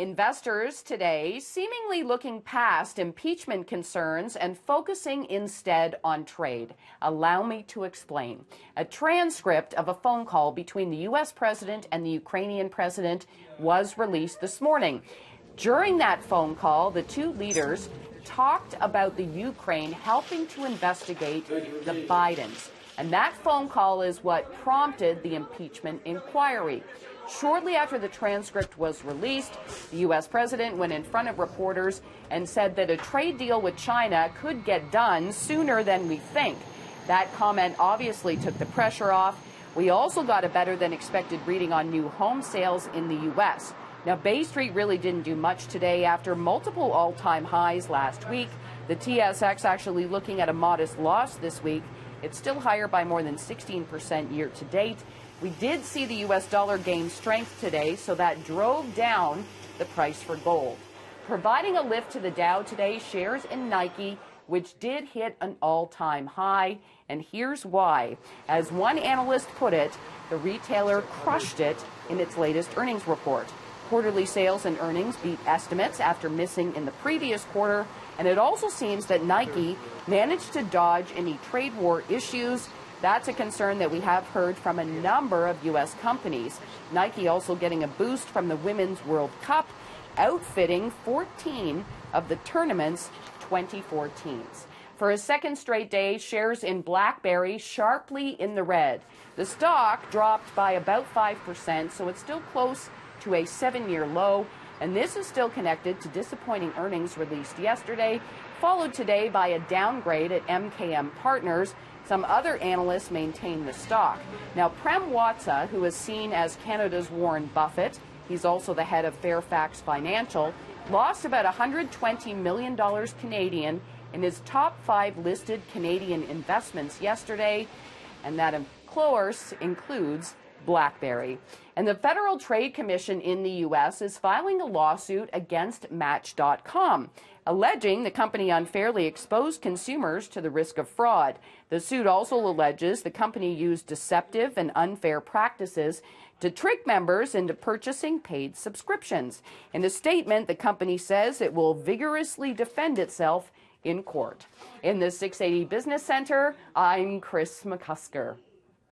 Investors today seemingly looking past impeachment concerns and focusing instead on trade. Allow me to explain. A transcript of a phone call between the U.S. president and the Ukrainian president was released this morning. During that phone call, the two leaders talked about the Ukraine helping to investigate the Bidens. And that phone call is what prompted the impeachment inquiry. Shortly after the transcript was released, the U.S. president went in front of reporters and said that a trade deal with China could get done sooner than we think. That comment obviously took the pressure off. We also got a better than expected reading on new home sales in the U.S. Now, Bay Street really didn't do much today after multiple all-time highs last week. The TSX actually looking at a modest loss this week. It's still higher by more than 16% year to date. We did see the U.S. dollar gain strength today, so that drove down the price for gold. Providing a lift to the Dow today, shares in Nike, which did hit an all-time high. And here's why. As one analyst put it, the retailer crushed it in its latest earnings report. Quarterly sales and earnings beat estimates after missing in the previous quarter. And it also seems that Nike managed to dodge any trade war issues. That's a concern that we have heard from a number of U.S. companies. Nike also getting a boost from the Women's World Cup, outfitting 14 of the tournament's 24 teams. For a second straight day, shares in BlackBerry sharply in the red. The stock dropped by about 5%, so it's still close to a 7-year low. And this is still connected to disappointing earnings released yesterday, followed today by a downgrade at MKM Partners. Some other analysts maintain the stock. Now, Prem Watsa, who is seen as Canada's Warren Buffett, he's also the head of Fairfax Financial, lost about $120 million Canadian in his top 5 listed Canadian investments yesterday. And that, of course, includes BlackBerry. And the Federal Trade Commission in the U.S. is filing a lawsuit against Match.com, alleging the company unfairly exposed consumers to the risk of fraud. The suit also alleges the company used deceptive and unfair practices to trick members into purchasing paid subscriptions. In a statement, the company says it will vigorously defend itself in court. In the 680 Business Center, I'm Chris McCusker.